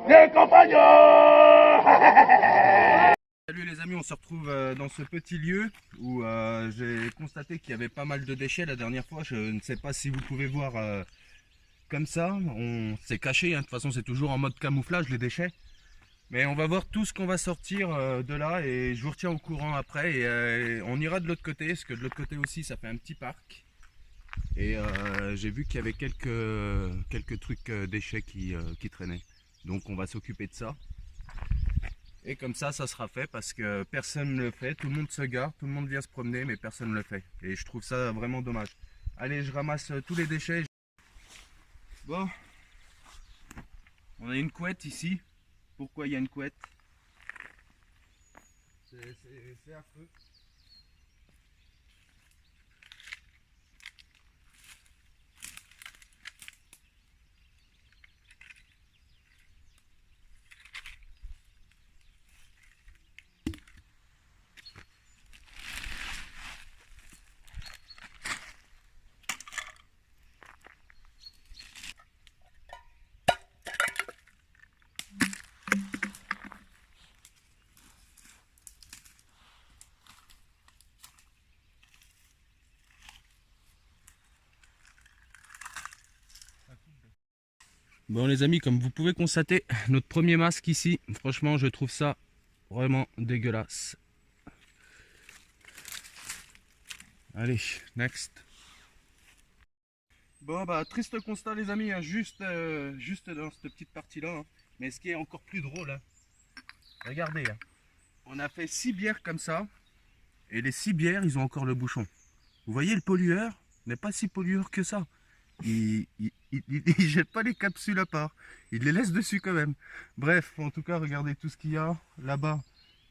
Les compagnons. Salut les amis, on se retrouve dans ce petit lieu où j'ai constaté qu'il y avait pas mal de déchets la dernière fois. Je ne sais pas si vous pouvez voir comme ça, on s'est caché, hein. De toute façon c'est toujours en mode camouflage les déchets. Mais on va voir tout ce qu'on va sortir de là et je vous retiens au courant après. Et on ira de l'autre côté, parce que de l'autre côté aussi ça fait un petit parc. Et j'ai vu qu'il y avait quelques trucs déchets qui traînaient. Donc on va s'occuper de ça. Et comme ça sera fait parce que personne ne le fait. Tout le monde se gare, tout le monde vient se promener, mais personne ne le fait. Et je trouve ça vraiment dommage. Allez, je ramasse tous les déchets. Bon, on a une couette ici. Pourquoi il y a une couette? C'est affreux. Bon les amis, comme vous pouvez constater, notre premier masque ici, franchement je trouve ça vraiment dégueulasse. Allez, next. Bon bah triste constat les amis, hein, juste dans cette petite partie là. Hein. Mais ce qui est encore plus drôle, hein, regardez, hein, on a fait 6 bières comme ça, et les 6 bières ils ont encore le bouchon. Vous voyez le pollueur n'est pas si pollueur que ça. Il jette pas les capsules à part, il les laisse dessus quand même. Bref, en tout cas regardez tout ce qu'il y a là-bas,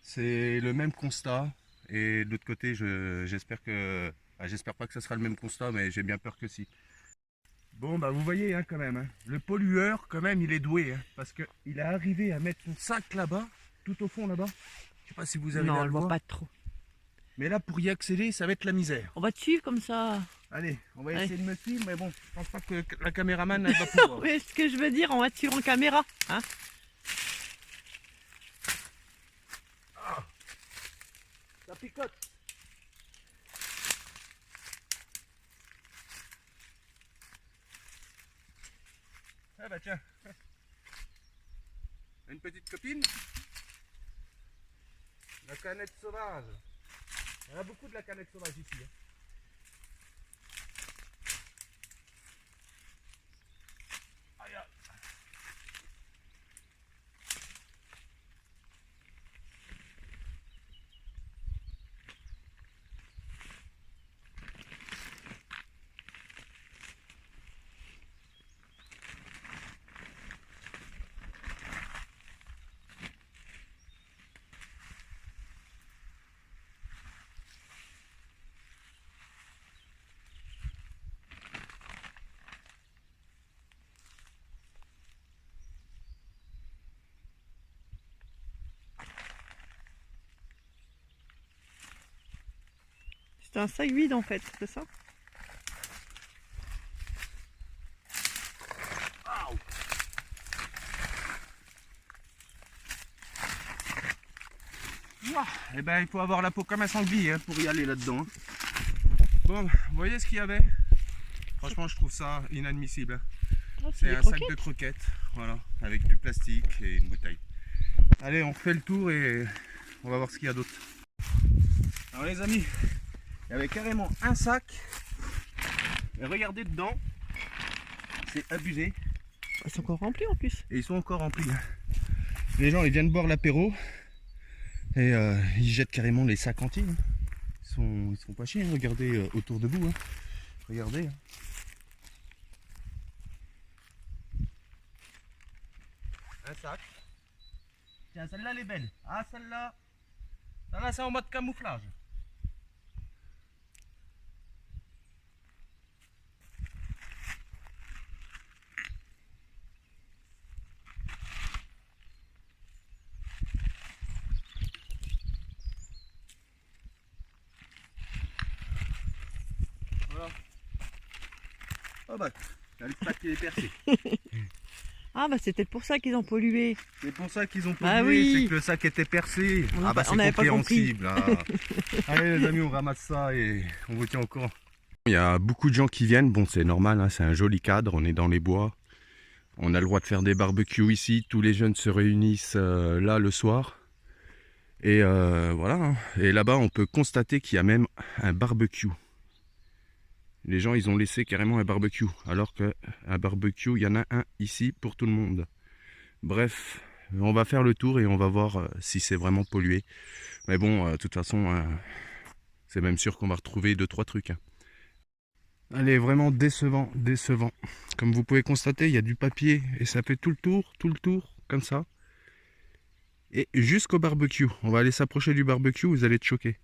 c'est le même constat. Et de l'autre côté j'espère que, j'espère pas que ce sera le même constat, mais j'ai bien peur que si. Bon bah vous voyez hein, quand même, hein, le pollueur quand même il est doué, hein, parce que il est arrivé à mettre son sac là-bas, tout au fond là-bas. Je sais pas si vous avez Non, à on le le voit voir. pas trop. Mais là pour y accéder ça va être la misère. On va te suivre comme ça. Allez, on va Ouais. essayer de me suivre, mais bon, je pense pas que la caméraman elle va pouvoir. Mais ce que je veux dire, on va te suivre en caméra. Hein. Ça picote. Ah bah tiens. Une petite copine. La canette sauvage. Il y en a beaucoup de la canette sauvage ici. Hein. Aïe, aïe. C'est un sac vide en fait, c'est ça? Eh ben il faut avoir la peau comme un sanglier hein, pour y aller là-dedans. Hein. Bon, vous voyez ce qu'il y avait? Franchement je trouve ça inadmissible. Oh, C'est un sac de croquettes, voilà, avec du plastique et une bouteille. Allez, on fait le tour et on va voir ce qu'il y a d'autre. Alors les amis, il y avait carrément un sac. Et regardez dedans, c'est abusé. Ils sont encore remplis en plus. Et ils sont encore remplis. Les gens ils viennent boire l'apéro et ils jettent carrément les sacs entiers. Ils sont pas chiés, hein. Regardez autour de vous. Hein. Regardez. Hein. Un sac. Tiens, celle-là elle est belle. Ah, celle-là c'est en mode camouflage. Voilà. Oh bah, il y a le sac qui est percé. Bon, vous voyez ce qu'il y avait? Franchement, je trouve ça inadmissible. C'est un sac de croquettes, voilà, avec du plastique et une bouteille. Allez, on fait le tour et on va voir ce qu'il y a d'autre. Alors les amis, il y avait carrément un sac. Et regardez dedans, c'est abusé. Et ils sont encore remplis. Ah bah c'est peut-être pour ça qu'ils ont pollué. C'est pour ça qu'ils ont pollué, Ah oui. c'est que le sac était percé. On c'est n'avait pas compris. compréhensible. Allez les amis, on ramasse ça et on vous tient au courant. Il y a beaucoup de gens qui viennent, bon c'est normal, hein, c'est un joli cadre, on est dans les bois. On a le droit de faire des barbecues ici, tous les jeunes se réunissent là le soir. Et voilà, hein. Et là-bas on peut constater qu'il y a même un barbecue. Les gens ils ont laissé carrément un barbecue, alors qu'un barbecue il y en a un ici pour tout le monde. Bref, on va faire le tour et on va voir si c'est vraiment pollué. Mais bon, de toute façon, c'est même sûr qu'on va retrouver 2-3 trucs. Hein. Allez, vraiment décevant, décevant. Comme vous pouvez constater, il y a du papier et ça fait tout le tour, comme ça. Et jusqu'au barbecue. On va aller s'approcher du barbecue, vous allez être choqués.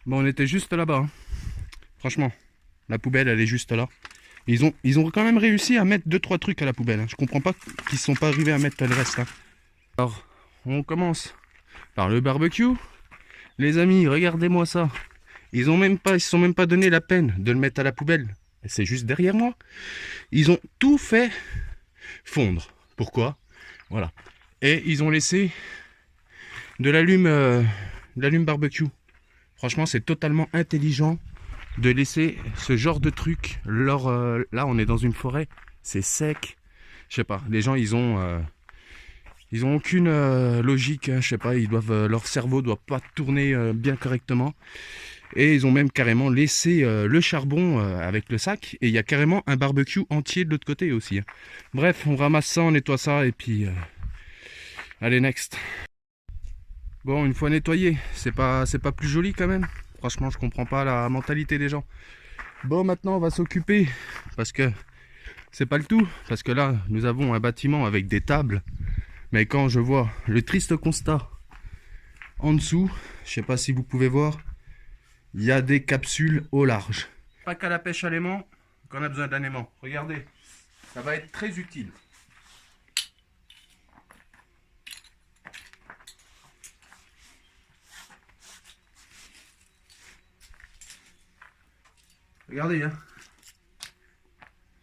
Bon, on était juste là-bas. Hein. Franchement, la poubelle, elle est juste là. Ils ont quand même réussi à mettre 2-3 trucs à la poubelle. Hein. Je comprends pas qu'ils ne sont pas arrivés à mettre le reste. Hein. Alors, on commence par le barbecue. Les amis, regardez-moi ça. Ils se sont même pas donné la peine de le mettre à la poubelle. C'est juste derrière moi. Ils ont tout fait fondre. Pourquoi? Voilà. Et ils ont laissé de l'allume barbecue. Franchement, c'est totalement intelligent de laisser ce genre de truc. Là, on est dans une forêt. C'est sec. Je sais pas. Les gens, ils ont aucune logique. Hein, je sais pas. Leur cerveau doit pas tourner bien correctement. Et ils ont même carrément laissé le charbon avec le sac. Et il y a carrément un barbecue entier de l'autre côté aussi. Hein. Bref, on ramasse ça, on nettoie ça et puis... allez, next. Bon, une fois nettoyé, c'est pas plus joli quand même. Franchement, je comprends pas la mentalité des gens. Bon, maintenant, on va s'occuper. Parce que c'est pas le tout. Parce que là, nous avons un bâtiment avec des tables. Mais quand je vois le triste constat en dessous, je sais pas si vous pouvez voir... Il y a des capsules au large. Pas qu'à la pêche à l'aimant qu'on a besoin d'un aimant. Regardez, ça va être très utile. Regardez, hein.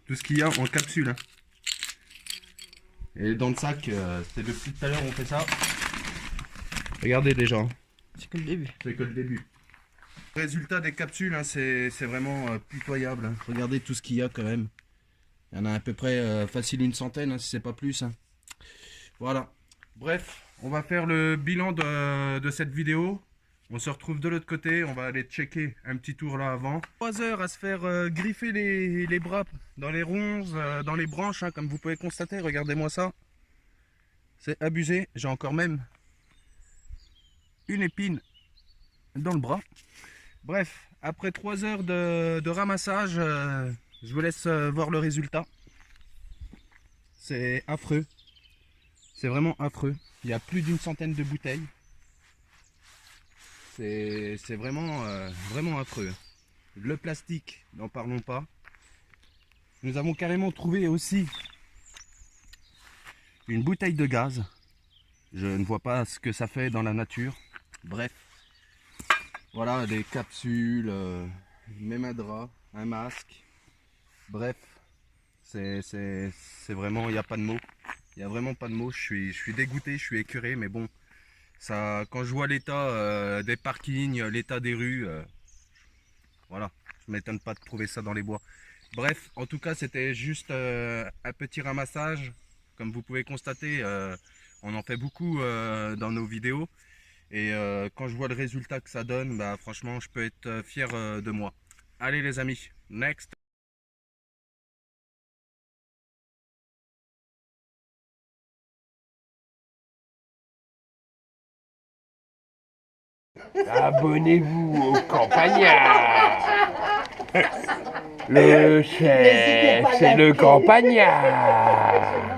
Tout ce qu'il y a en capsule. Hein. Et dans le sac, c'est depuis tout à l'heure on fait ça. Regardez déjà. Hein. C'est que le début. C'est que le début. Le résultat des capsules, hein, c'est vraiment pitoyable. Hein. Regardez tout ce qu'il y a quand même. Il y en a à peu près facile une centaine, hein, si c'est pas plus. Hein. Voilà. Bref, on va faire le bilan de cette vidéo. On se retrouve de l'autre côté. On va aller checker un petit tour là avant. 3 heures à se faire griffer les bras dans les ronces, dans les branches. Hein, comme vous pouvez constater, regardez-moi ça. C'est abusé. J'ai encore même une épine dans le bras. Bref, après 3 heures de ramassage, je vous laisse voir le résultat. C'est affreux. C'est vraiment affreux. Il y a plus d'une centaine de bouteilles. C'est vraiment, vraiment affreux. Le plastique, n'en parlons pas. Nous avons carrément trouvé aussi une bouteille de gaz. Je ne vois pas ce que ça fait dans la nature. Bref. Voilà, des capsules, même un drap, un masque. Bref, c'est vraiment, il n'y a pas de mots. Il n'y a vraiment pas de mots. Je suis dégoûté, je suis écœuré, mais bon, ça, quand je vois l'état des parkings, l'état des rues, voilà, je ne m'étonne pas de trouver ça dans les bois. Bref, en tout cas, c'était juste un petit ramassage. Comme vous pouvez constater, on en fait beaucoup dans nos vidéos. Et quand je vois le résultat que ça donne, bah franchement, je peux être fier de moi. Allez les amis, next. Abonnez-vous au Campagnard. Le chef, c'est le Campagnard.